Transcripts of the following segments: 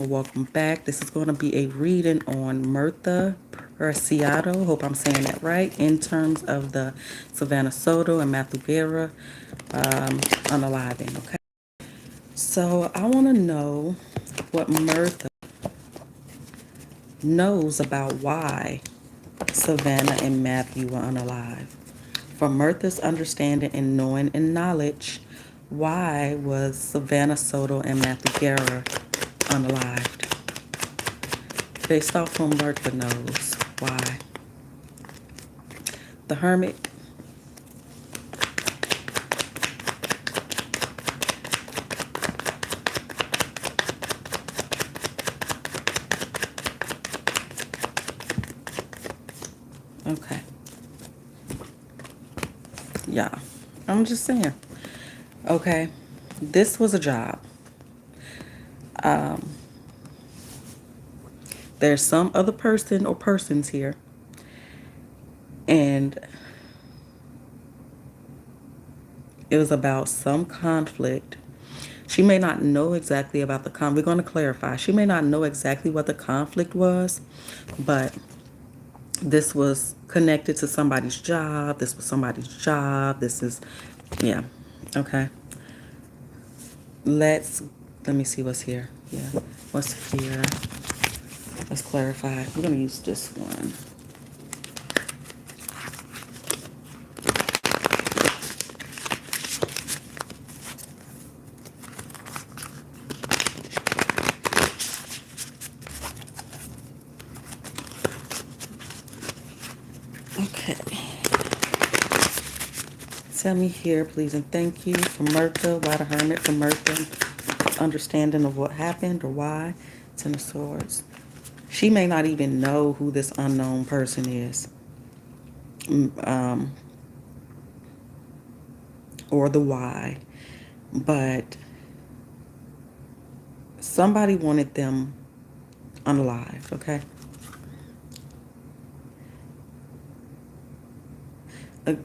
Welcome back. This is going to be a reading on Myrta Preciado. Hope I'm saying that right. In terms of the Savannah Soto and Matthew Guerra unaliving. Okay. So I want to know what Myrta knows about why Savannah and Matthew were unalive. From Myrta's understanding and knowing and knowledge, why was Savannah Soto and Matthew Guerra unalived? Based off whom Myrta knows why. The Hermit. Okay. Yeah. I'm just saying. Okay. This was a job. There's some other person or persons here. And it was about some conflict. She may not know exactly about the conflict. We're going to clarify. She may not know exactly what the conflict was, but this was connected to somebody's job. This was somebody's job. This is, yeah. Okay. Let me see what's here. Yeah. What's here? Let's clarify. We're going to use this one. Okay. Tell me here, please, and thank you for Myrta. Why the Hermit for Myrta? Understanding of what happened or why. Ten of Swords. She may not even know who this unknown person is. Or the why. But somebody wanted them unalived, okay?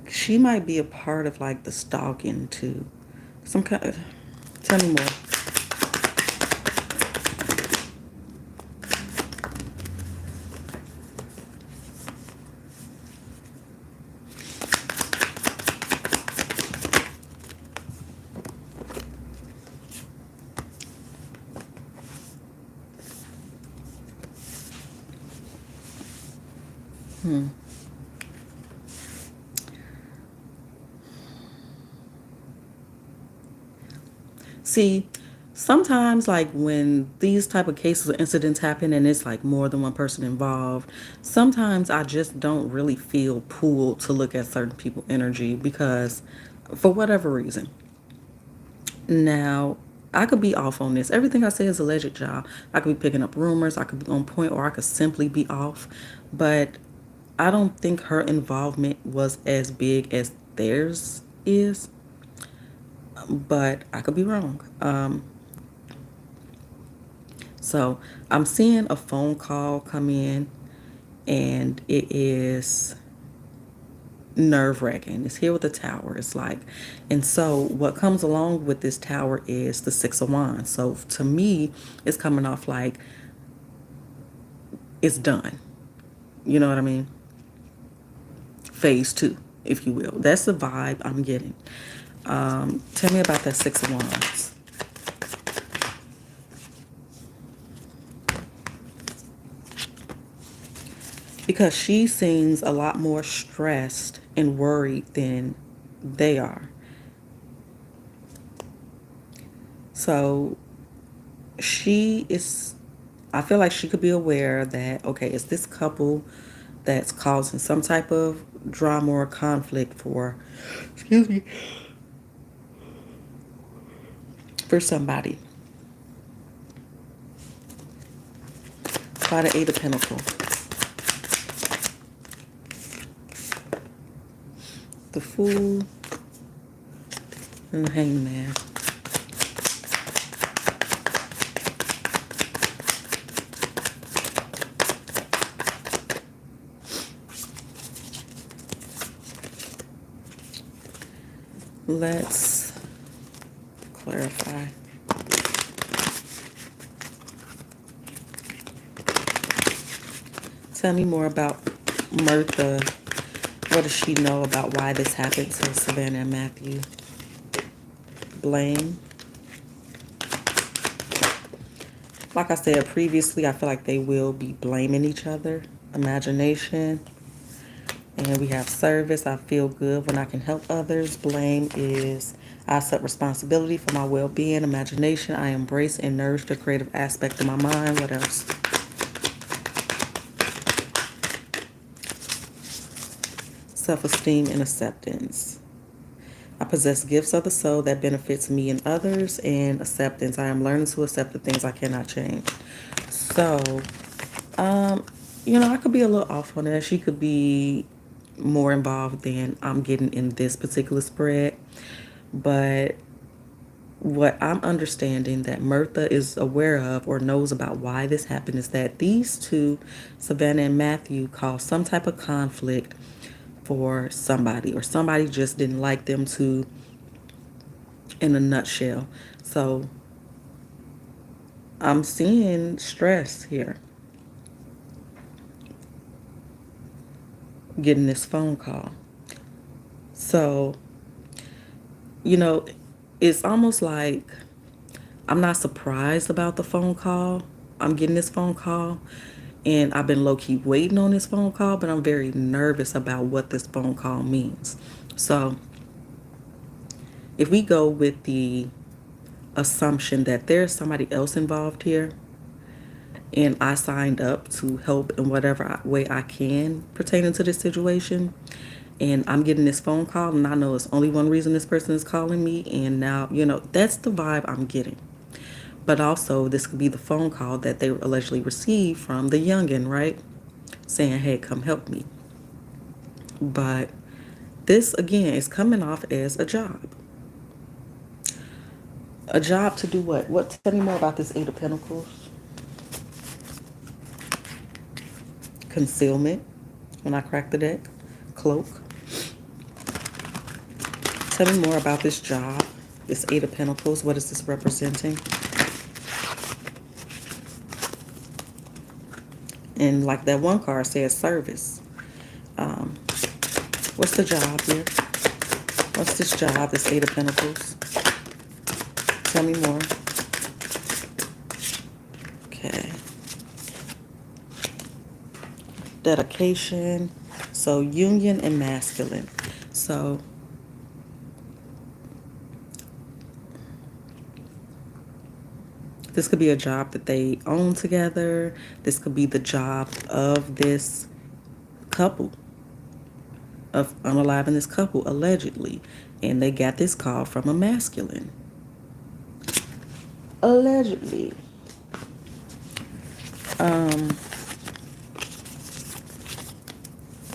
She might be a part of like the stalking too. Some kind of, tell me more. See, sometimes like when these type of cases or incidents happen and it's like more than one person involved, sometimes I just don't really feel pulled to look at certain people's energy because for whatever reason. Now, I could be off on this. Everything I say is alleged, y'all. I could be picking up rumors, I could be on point, or I could simply be off. But I don't think her involvement was as big as theirs is. But I could be wrong. So I'm seeing a phone call come in, and it is nerve-wracking. It's here with the tower. It's like, and so what comes along with this tower is the Six of Wands. So to me, it's coming off like it's done. You know what I mean? Phase 2, if you will. That's the vibe I'm getting. Tell me about that Six of Wands. Because she seems a lot more stressed and worried than they are. So she is, I feel like she could be aware that, okay, it's this couple that's causing some type of drama or conflict excuse me, for somebody. By the Eight of Pentacles. The Fool and the Hangman. Let's clarify. Tell me more about Myrta. What does she know about why this happened to Savannah and Matthew? Blame. Like I said previously, I feel like they will be blaming each other. Imagination. And we have service. I feel good when I can help others. Blame is I accept responsibility for my well-being. Imagination, I embrace and nourish the creative aspect of my mind. What else? Self-esteem and acceptance. I possess gifts of the soul that benefits me and others. And acceptance, I am learning to accept the things I cannot change. So, I could be a little off on that. She could be more involved than I'm getting in this particular spread. But what I'm understanding that Myrta is aware of or knows about why this happened is that these two, Savannah and Matthew, caused some type of conflict for somebody, or somebody just didn't like them to, in a nutshell. So I'm seeing stress here. Getting this phone call. So, it's almost like I'm not surprised about the phone call. I'm getting this phone call, and I've been low-key waiting on this phone call, but I'm very nervous about what this phone call means. So, if we go with the assumption that there's somebody else involved here, and I signed up to help in whatever way I can pertaining to this situation, and I'm getting this phone call, and I know it's only one reason this person is calling me, and now, that's the vibe I'm getting. But also, this could be the phone call that they allegedly received from the youngin', right? Saying, hey, come help me. But this, again, is coming off as a job. A job to do what? Tell me more about this Eight of Pentacles. Concealment. When I crack the deck. Cloak. Tell me more about this job. This Eight of Pentacles. What is this representing? And like that one card says, service. What's the job here? What's this job, this Eight of Pentacles? Tell me more. Okay. Dedication. So union and masculine. So this could be a job that they own together. This could be the job of this couple, of unaliving this couple, allegedly. And they got this call from a masculine. Allegedly.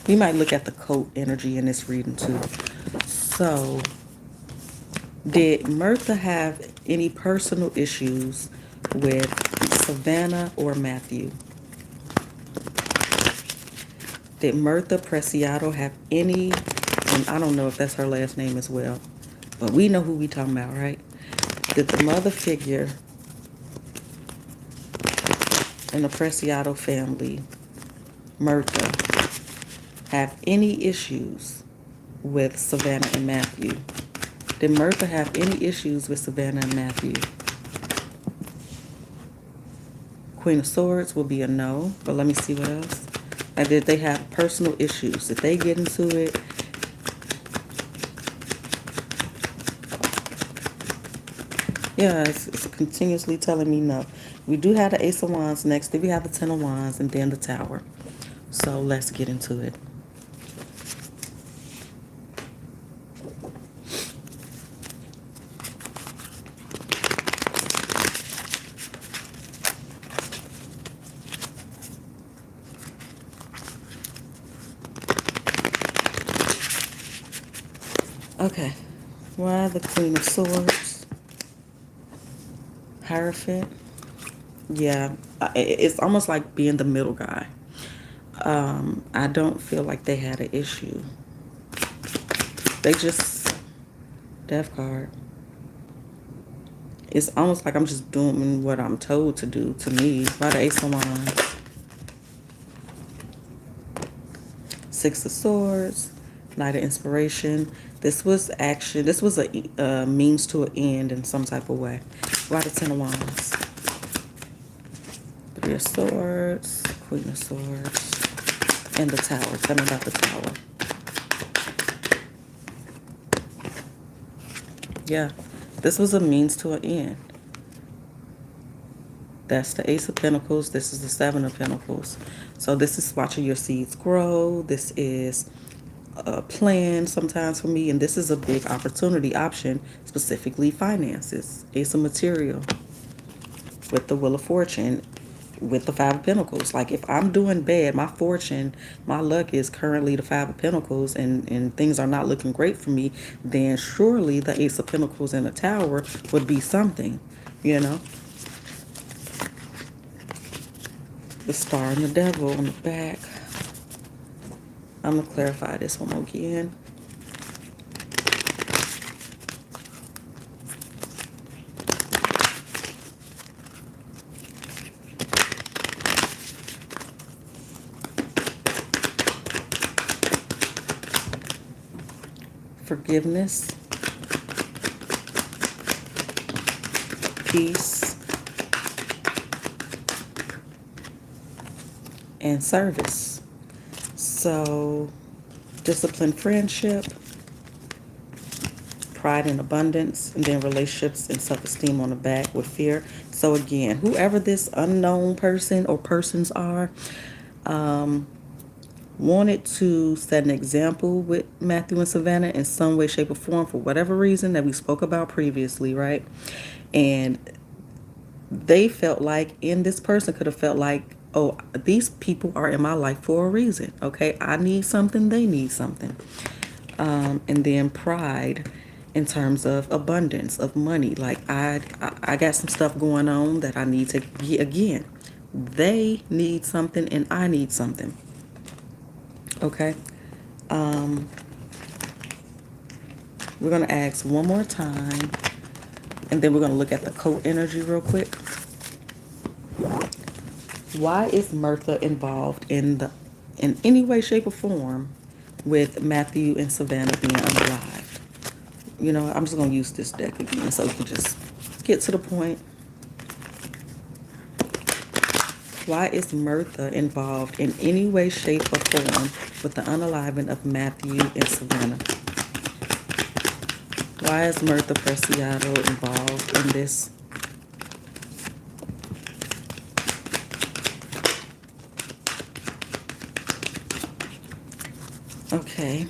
We might look at the coat energy in this reading too. So, did Myrta have any personal issues with Savannah or Matthew? Did Myrta Preciado have any, and I don't know if that's her last name as well, but we know who we talking about, right? Did the mother figure in the Preciado family, Myrta, have any issues with Savannah and Matthew? Did Myrta have any issues with Savannah and Matthew? Queen of Swords will be a no, but let me see what else. And did they have personal issues? Did they get into it? Yeah, it's continuously telling me no. We do have the Ace of Wands next. Then we have the Ten of Wands and then the Tower. So let's get into it. Okay, why the Queen of Swords? Hierophant. Yeah, it's almost like being the middle guy. I don't feel like they had an issue. They just, Death card. It's almost like I'm just doing what I'm told to do, to me, by the Ace of Wands. Six of Swords, Knight of Inspiration. This was action. This was a means to an end in some type of way. Why the Ten of Wands? Three of Swords, Queen of Swords, and the Tower. Tell me about the Tower. Yeah, this was a means to an end. That's the Ace of Pentacles. This is the Seven of Pentacles. So this is watching your seeds grow. This is a plan sometimes for me. And this is a big opportunity option, specifically finances. Ace of Material with the Wheel of Fortune with the Five of Pentacles. Like if I'm doing bad, my fortune, my luck is currently the Five of Pentacles and things are not looking great for me, then surely the Ace of Pentacles and the Tower would be something, you know? The Star and the Devil on the back. I'm going to clarify this one again. Forgiveness. Peace. And service. So, disciplined friendship, pride and abundance, and then relationships and self-esteem on the back with fear. So again, whoever this unknown person or persons are, wanted to set an example with Matthew and Savannah in some way, shape, or form for whatever reason that we spoke about previously, right? And they felt like, and this person could have felt like, oh, these people are in my life for a reason, okay? I need something, they need something. And then pride in terms of abundance of money. Like I got some stuff going on that I need to get again. They need something and I need something. Okay. We're going to ask one more time. And then we're going to look at the coat energy real quick. Why is Myrta involved in any way, shape, or form with Matthew and Savannah being unalived? You know, I'm just going to use this deck again so we can just get to the point. Why is Myrta involved in any way, shape, or form with the unaliving of Matthew and Savannah? Why is Myrta Preciado involved in this? Okay.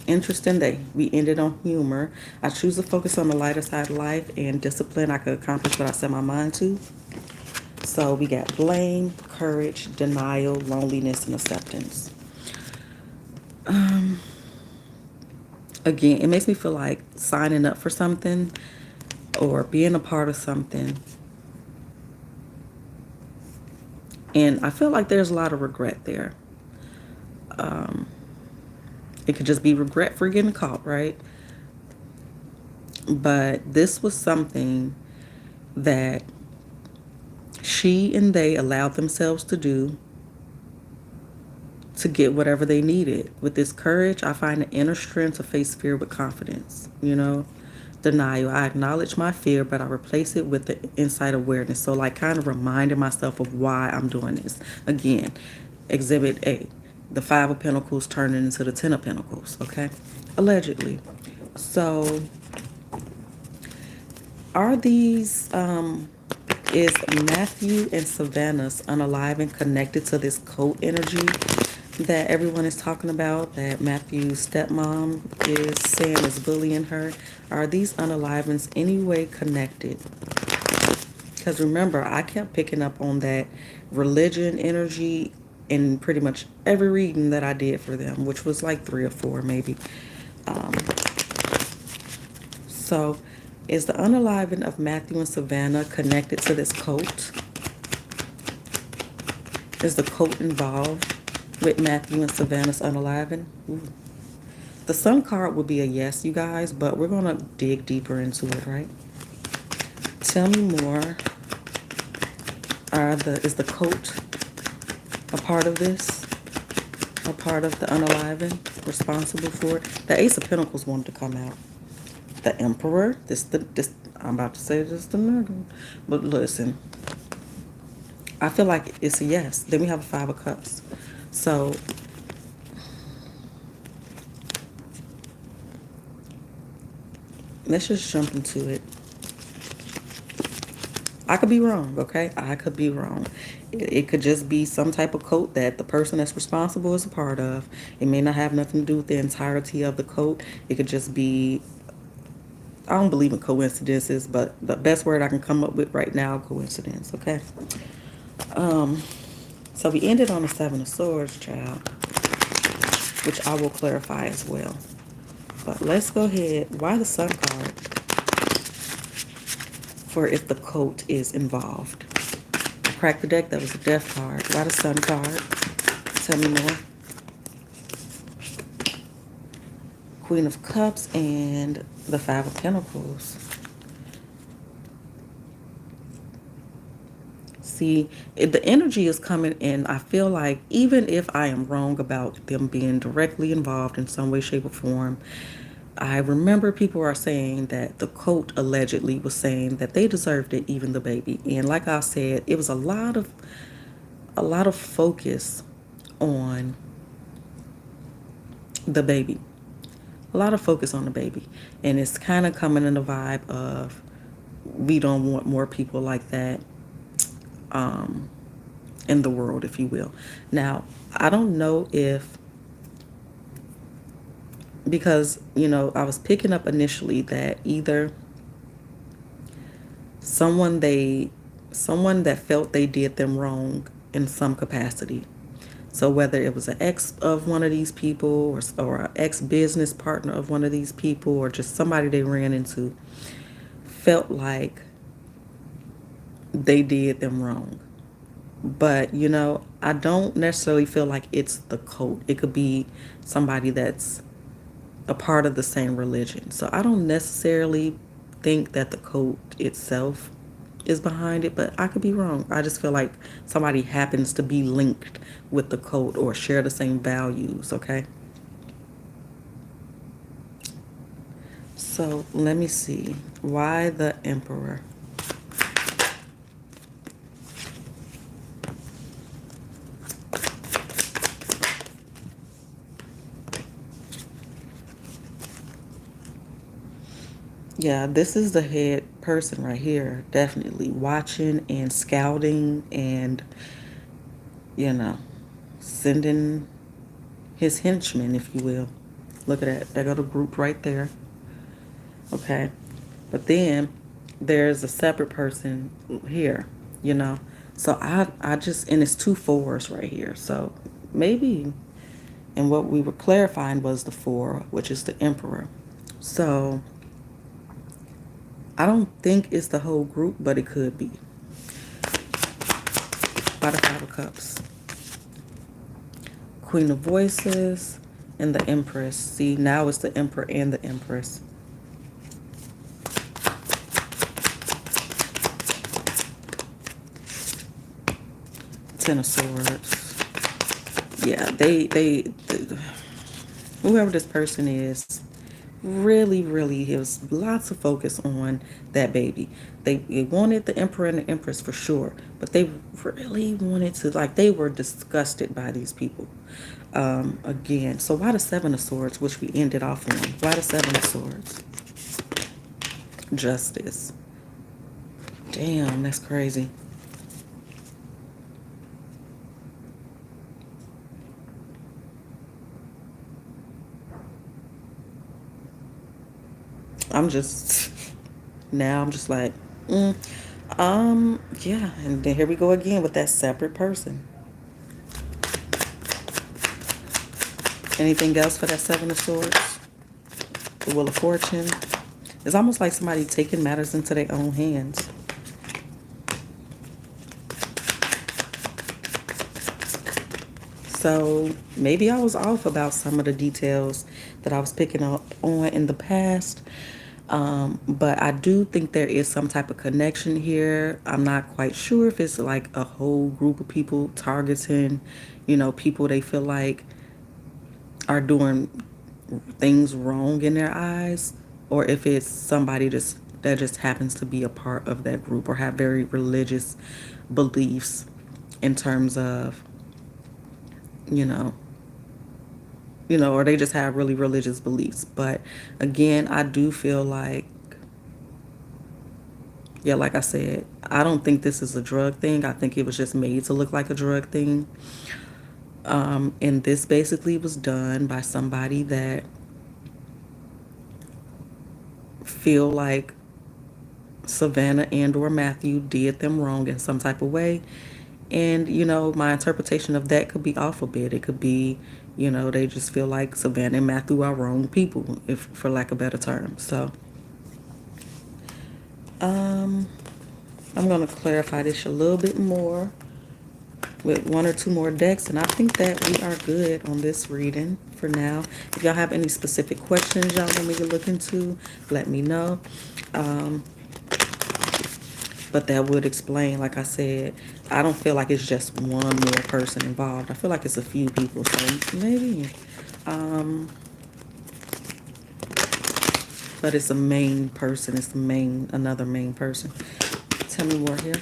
Interesting day. We ended on humor. I choose to focus on the lighter side of life and discipline. I could accomplish what I set my mind to. So we got blame, courage, denial, loneliness, and acceptance. Again, it makes me feel like signing up for something or being a part of something. And I feel like there's a lot of regret there. It could just be regret for getting caught, right? But this was something that she and they allowed themselves to do to get whatever they needed. With this courage, I find the inner strength to face fear with confidence, you know? Denial, I acknowledge my fear, but I replace it with the inside awareness. So like kind of reminding myself of why I'm doing this. Again, Exhibit A, the Five of Pentacles turning into the Ten of Pentacles, okay? Allegedly. So are these, is Matthew and Savannah's unaliving connected to this coat energy that everyone is talking about, that Matthew's stepmom is saying is bullying her? Are these unalivings any way connected? Because remember, I kept picking up on that religion energy in pretty much every reading that I did for them, which was like 3 or 4 maybe. So is the unaliving of Matthew and Savannah connected to this coat? Is the coat involved with Matthew and Savannah's unaliving? Ooh. The Sun card would be a yes, you guys, but we're going to dig deeper into it, right? Tell me more. Is the coat a part of this? a part of the unaliving, responsible for it. The Ace of Pentacles wanted to come out. The Emperor, this I'm about to say this the nigga. But listen, I feel like it's a yes. Then we have a Five of Cups. So let's just jump into it. I could be wrong, okay? I could be wrong. It could just be some type of coat that the person that's responsible is a part of. It may not have nothing to do with the entirety of the coat. It could just be, I don't believe in coincidences, but the best word I can come up with right now, coincidence, okay? So we ended on the Seven of Swords, child, which I will clarify as well. But let's go ahead. Why the Sun card? For if the coat is involved. I cracked the deck, that was a Death card. Why the Sun card? Tell me more. Queen of Cups and the Five of Pentacles. See, the energy is coming in. I feel like even if I am wrong about them being directly involved in some way, shape, or form, I remember people are saying that the coat allegedly was saying that they deserved it, even the baby. And like I said, it was a lot of focus on the baby. A lot of focus on the baby. And it's kind of coming in the vibe of we don't want more people like that in the world, if you will. Now, I don't know if, because, you know, I was picking up initially that either someone that felt they did them wrong in some capacity. So whether it was an ex of one of these people or an ex-business partner of one of these people or just somebody they ran into, felt like they did them wrong. But, you know, I don't necessarily feel like it's the coat. It could be somebody that's a part of the same religion. So I don't necessarily think that the coat itself is behind it, but I could be wrong. I just feel like somebody happens to be linked with the coat or share the same values, okay? So let me see. Why the Emperor? Yeah, this is the head person right here, definitely watching and scouting and, you know, sending his henchmen, if you will. Look at that. They got a group right there. Okay. But then there's a separate person here, you know. So I just, and it's two fours right here. So maybe, and what we were clarifying was the four, which is the Emperor. So I don't think it's the whole group, but it could be. By the Five of Cups. Queen of Voices and the Empress. See, now it's the Emperor and the Empress. Ten of Swords. Yeah, they whoever this person is, really, it was lots of focus on that baby. They wanted the Emperor and the Empress for sure, but they really wanted to, like, they were disgusted by these people. Again, so why the Seven of Swords, which we ended off on? Why the Seven of Swords? Justice. Damn, that's crazy. I'm just like, yeah, and then here we go again with that separate person. Anything else for that Seven of Swords? The Wheel of Fortune. It's almost like somebody taking matters into their own hands. So maybe I was off about some of the details that I was picking up on in the past. But I do think there is some type of connection here. I'm not quite sure if it's like a whole group of people targeting, you know, people they feel like are doing things wrong in their eyes, or if it's somebody that just happens to be a part of that group or have very religious beliefs in terms of, you know, or they just have really religious beliefs. But again, I do feel like, yeah, like I said, I don't think this is a drug thing. I think it was just made to look like a drug thing. And this basically was done by somebody that feel like Savannah and or Matthew did them wrong in some type of way. And, my interpretation of that could be off a bit. It could be, they just feel like Savannah and Matthew are wrong people, if for lack of a better term. So, I'm going to clarify this a little bit more with one or two more decks, and I think that we are good on this reading for now. If y'all have any specific questions y'all want me to look into, let me know. But that would explain, like I said, I don't feel like it's just one more person involved. I feel like it's a few people, so maybe. But it's a main person. It's another main person. Tell me more here.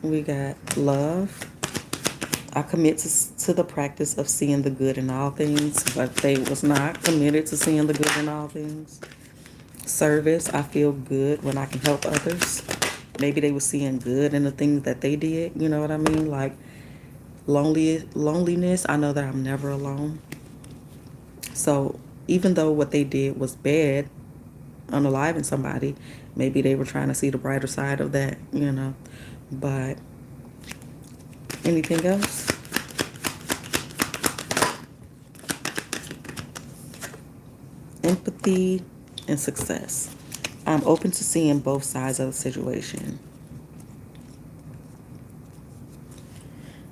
We got love. I commit to the practice of seeing the good in all things, but they was not committed to seeing the good in all things. Service. I feel good when I can help others. Maybe they were seeing good in the things that they did. You know what I mean? Like loneliness. I know that I'm never alone. So even though what they did was bad, unaliving somebody, maybe they were trying to see the brighter side of that, But anything else? Empathy and success. I'm open to seeing both sides of the situation.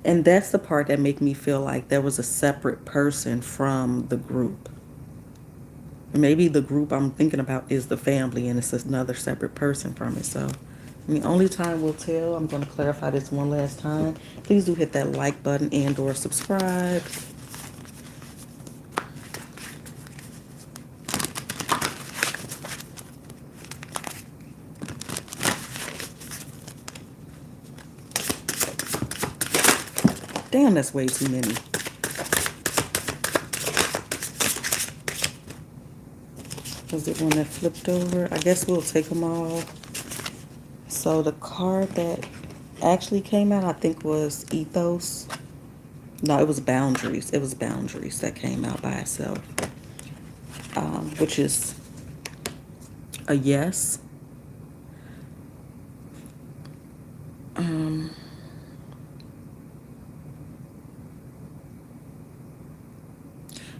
And that's the part that make me feel like there was a separate person from the group. Maybe the group I'm thinking about is the family and it's another separate person from it. So, only time will tell. I'm going to clarify this one last time. Please do hit that like button and or subscribe. Damn, that's way too many. Was it one that flipped over? I guess we'll take them all. So the card that actually came out, I think, was ethos. No, it was boundaries. It was boundaries that came out by itself, which is a yes.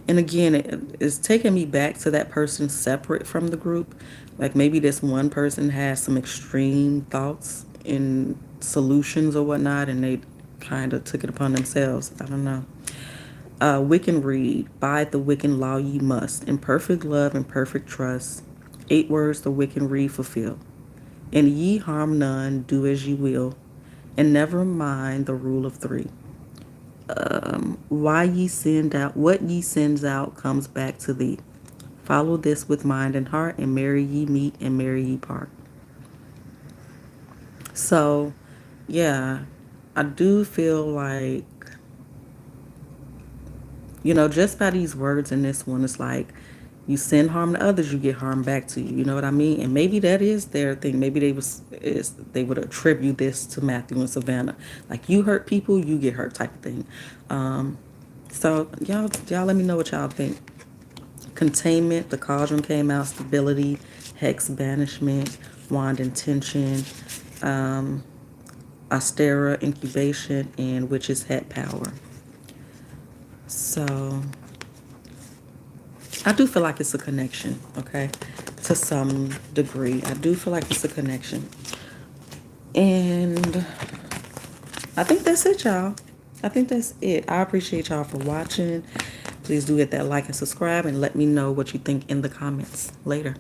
And again, it's taking me back to that person separate from the group. Like maybe this one person has some extreme thoughts and solutions or whatnot, and they kind of took it upon themselves. I don't know. Wiccan read, by the Wiccan law ye must, in perfect love and perfect trust. 8 words the Wiccan read fulfill. And ye harm none, do as ye will, and never mind the rule of 3. Why ye send out, what ye sends out comes back to thee. Follow this with mind and heart, and merry ye meet and merry ye part. So, yeah, I do feel like, just by these words in this one, it's like you send harm to others, you get harm back to you. You know what I mean? And maybe that is their thing. Maybe they would attribute this to Matthew and Savannah. Like you hurt people, you get hurt type of thing. So y'all let me know what y'all think. Containment, the cauldron came out. Stability, hex banishment, wand intention, Astera incubation, and witch's hat power. So I do feel like it's a connection, okay, to some degree. I do feel like it's a connection. And I think that's it, y'all. I think that's it. I appreciate y'all for watching. Please do hit that like and subscribe and let me know what you think in the comments later.